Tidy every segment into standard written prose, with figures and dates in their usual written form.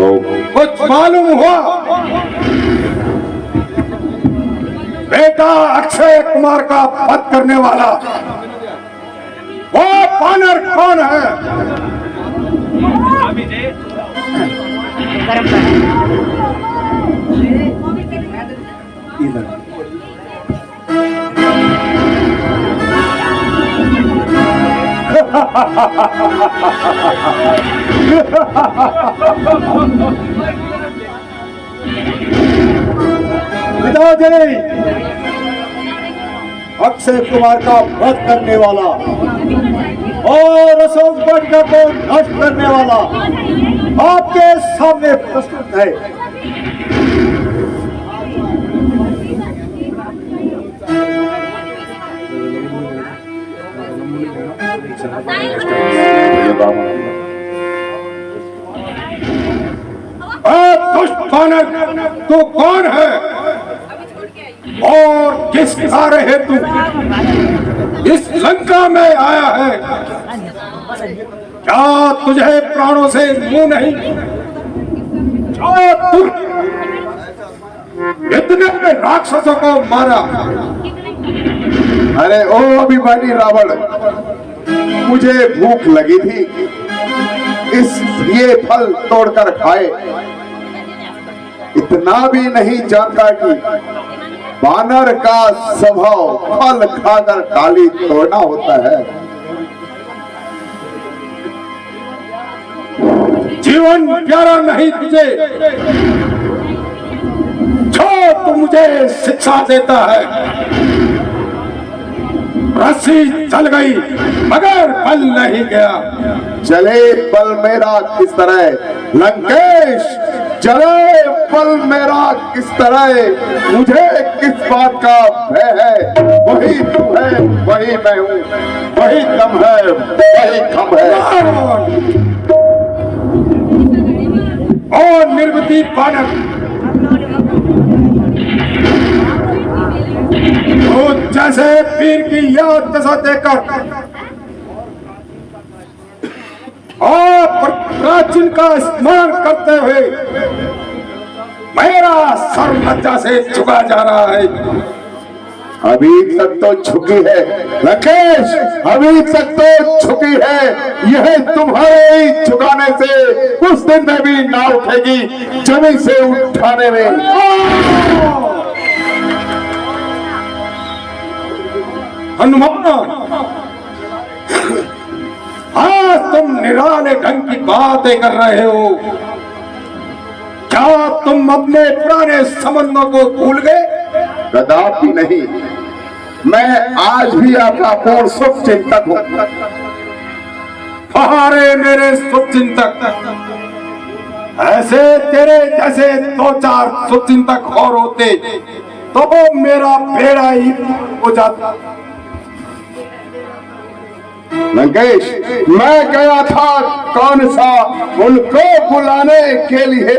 कुछ मालूम हुआ? बेटा अक्षय कुमार का वध करने वाला वो बानर कौन है? पिताजी, अक्षय कुमार का वध करने वाला और अशोकगढ़ को नष्ट करने वाला आपके सामने प्रस्तुत है। दुष्ट बानर, तू कौन है और किस कार्य हेतु इस लंका में आया है? क्या तुझे प्राणों से मुंह नहीं? क्या तू इतने राक्षसों को मारा? अरे ओ अभिमानी रावण, मुझे भूख लगी थी, ये फल तोड़कर खाए। इतना भी नहीं जानता कि बानर का स्वभाव फल खाकर डाली तोड़ना होता है। जीवन प्यारा नहीं तुझे जो तू मुझे शिक्षा देता है। रस्सी चल गई मगर बल नहीं गया। चले बल मेरा किस तरह लंकेश, चले बल मेरा किस तरह। मुझे किस बात का भय है? वही तू है, वही मैं हूँ, वही दम है, वही खम है। और निर्वती बानर, तो जैसे पीर की याद दशा देकर और प्राचीन का स्मरण करते हुए मेरा सर लज्जा से झुका जा रहा है। अभी तक तो झुकी है लंकेश, अभी तक तो झुकी है। यह तुम्हारे ही झुकाने से उस दिन में भी ना उठेगी, जमीन से उठाने में। हनुमान, हाँ तुम निराले ढंग की बातें कर रहे हो। क्या तुम अपने पुराने संबंधों को भूल गए? कदापि नहीं, मैं आज भी आपका पूर्ण शुभ चिंतक हूँ। अरे मेरे शुभ चिंतक, ऐसे तेरे जैसे दो चार शुभ चिंतक और होते तो मेरा बेड़ा ही हो जाता। लंकेश, मैं गया था कौन सा उनको बुलाने के लिए,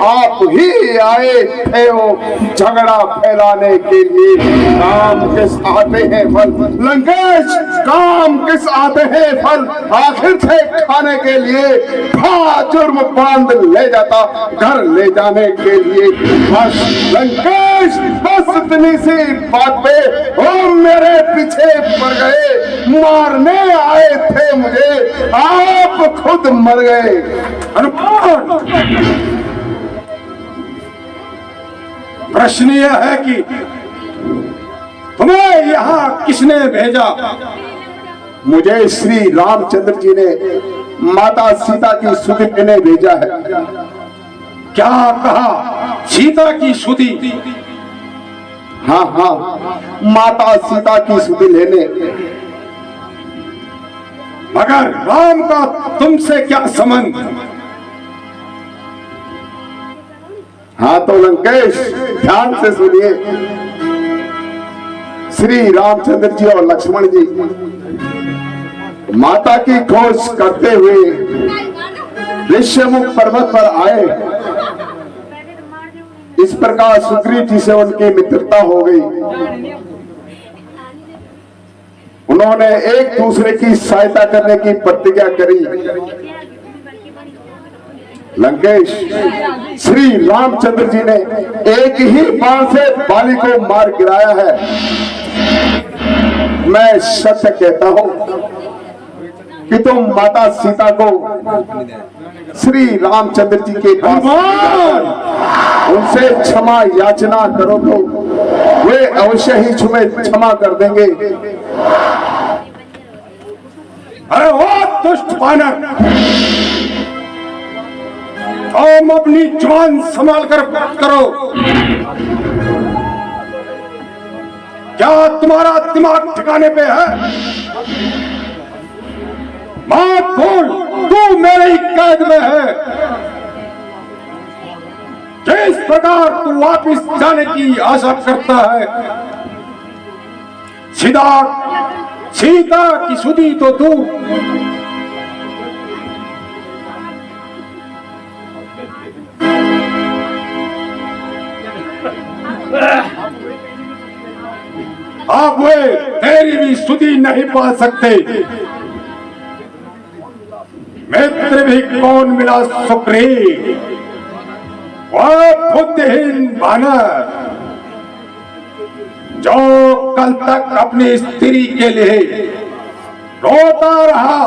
आप ही आए थे वो झगड़ा फैलाने के लिए। काम किस आते हैं फल लंकेश, काम किस आते हैं फल। आखिर से खाने के लिए था जुर्म बांध ले जाता घर ले जाने के लिए। बस लंकेश, बस इतनी सी बात पे वो मेरे पीछे पड़ गए, मारने आए थे मुझे, आप खुद मर गए। हनुमान, प्रश्न यह है कि तुम्हें यहाँ किसने भेजा? मुझे श्री रामचंद्र जी ने माता सीता की सुधि ने भेजा है। क्या कहा? सीता की सुधि? हाँ हाँ, माता सीता की सुधि लेने। मगर राम का तुमसे क्या संबंध? हाँ तो लंकेश, ध्यान से सुनिए। श्री रामचंद्र जी और लक्ष्मण जी माता की खोज करते हुए ऋष्यमुख पर्वत पर आए। इस प्रकार सुग्रीव जी से उनकी मित्रता हो गई। उन्होंने एक दूसरे की सहायता करने की प्रतिज्ञा करी। लंकेश, श्री रामचंद्र जी ने एक ही बाण से बाली को मार गिराया है। मैं सत्य कहता हूं कि तुम माता सीता को श्री रामचंद्र जी के पास उनसे क्षमा याचना करो तो वे अवश्य ही तुम्हें क्षमा कर देंगे। अरे वो दुष्ट वानर, तुम अपनी जुबान संभाल कर बात करो। क्या तुम्हारा दिमाग ठिकाने पे है? बात बोल, तू मेरे ही कैद में है। जिस प्रकार तू वापिस जाने की आशा करता है, सीता की सुधी तो दूर, अब वे तेरी भी सुधी नहीं पा सकते। मित्र भी कौन मिला सुग्रीव, वह बुद्धिहीन वानर जो कल तक अपनी स्त्री के लिए रोता रहा,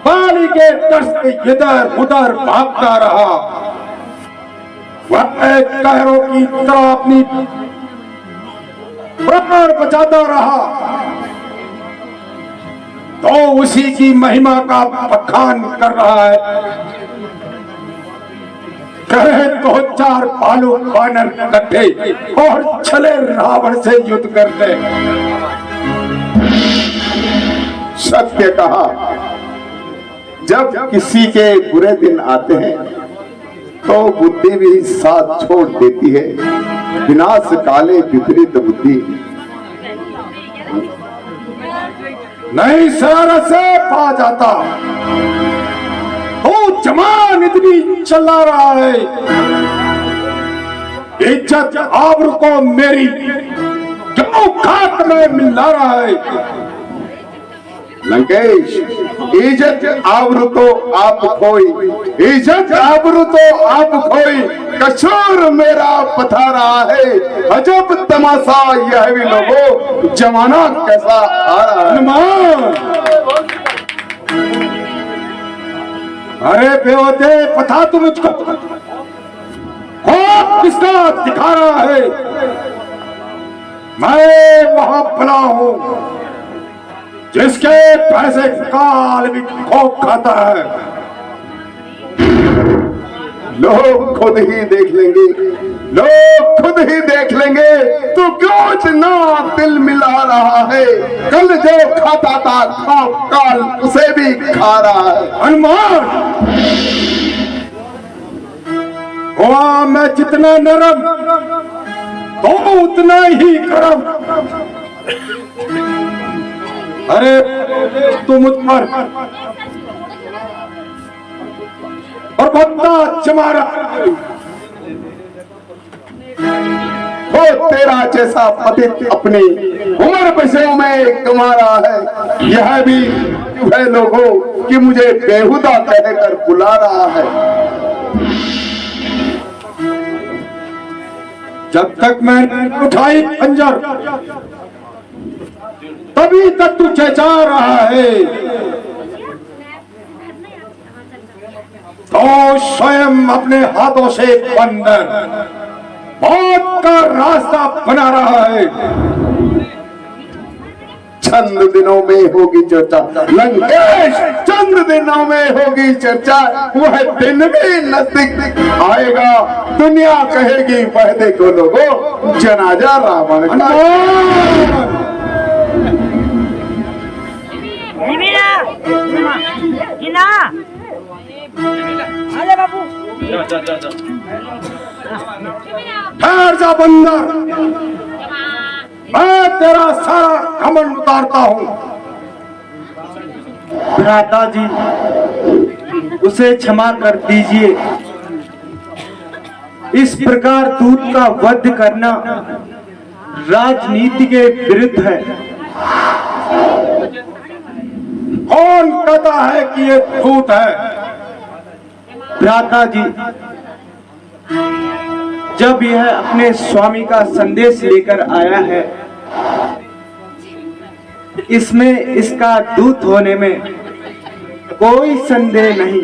बाली के दर्द से इधर उधर भागता रहा। वह कहरों की तरह अपनी प्राण बचाता रहा, तो उसी की महिमा का बखान कर रहा है। कहे तो चार भालू वानर इकट्ठे और चले रावण से युद्ध करने। सत्य कहा, जब किसी के बुरे दिन आते हैं तो बुद्धि भी साथ छोड़ देती है। विनाश काले विपरीत बुद्धि। नहीं शरारत से पा जाता, तो जमान इतनी चला रहा है, इज्जत आबरू को मेरी क्यों खाक में मिला रहा है। लंकेश, इज्जत आबरू तो आप खोई, इज्जत आबरू तो आप खोई, कसूर मेरा पथा रहा है। अजब तमाशा यह भी लोगों, जमाना कैसा आ रहा है। अरे बेवते, पता तू मुझको खूब किसका दिखा रहा है। मैं वहां भला हूं जिसके पैसे काल भी खूब खाता है। लोग खुद ही देख लेंगे, लोग खुद ही देख लेंगे। तू क्यों इतना दिल मिला रहा है? कल जो खाता था काल उसे भी खा रहा है। हनुमान, हुआ मैं जितना नरम तो उतना ही गरम। अरे तू मुझ पर और भत्ता जमा रहा, वो तेरा जैसा पतित अपनी उम्र पैसों में कमा रहा है। यह भी है लोगों कि मुझे बेहुदा कहकर बुला रहा है। जब तक मैं उठाई खंजर तभी तक तू चेचा रहा है। तो स्वयं अपने हाथों से बंदर मौत का रास्ता बना रहा है। चंद दिनों में होगी चर्चा लंकेश, चंद दिनों में होगी चर्चा। वह दिन भी नजदीक आएगा, दुनिया कहेगी वह देखो लोगों जनाजा रावण का। ठहर जा बंदर, मैं तेरा सारा घमंड उतारता हूं। भ्राता जी, उसे क्षमा कर दीजिए। इस प्रकार दूत का वध करना राजनीति के विरुद्ध है। कौन कहता है कि ये दूत है? भ्राता जी, जब यह अपने स्वामी का संदेश लेकर आया है, इसमें इसका दूत होने में कोई संदेह नहीं।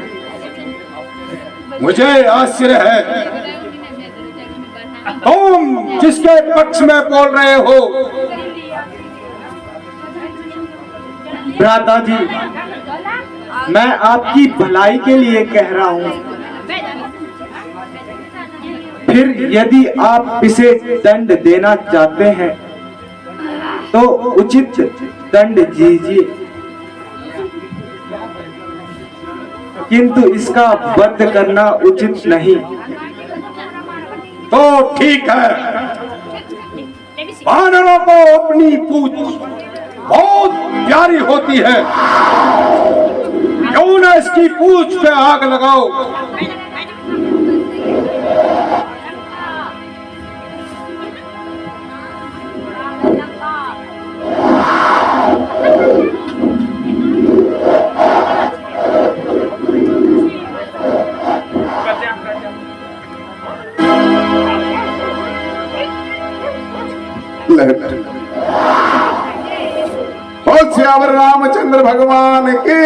मुझे आश्चर्य है, तुम जिसके पक्ष में बोल रहे हो? भ्राता जी, मैं आपकी भलाई के लिए कह रहा हूँ। फिर यदि आप इसे दंड देना चाहते हैं तो उचित दंड दीजिए, किंतु इसका वध करना उचित नहीं। तो ठीक है, वानरों को अपनी पूछ बहुत प्यारी होती है, क्यों ना इसकी पूछ पे आग लगाओ। श्यावर रामचंद्र भगवान की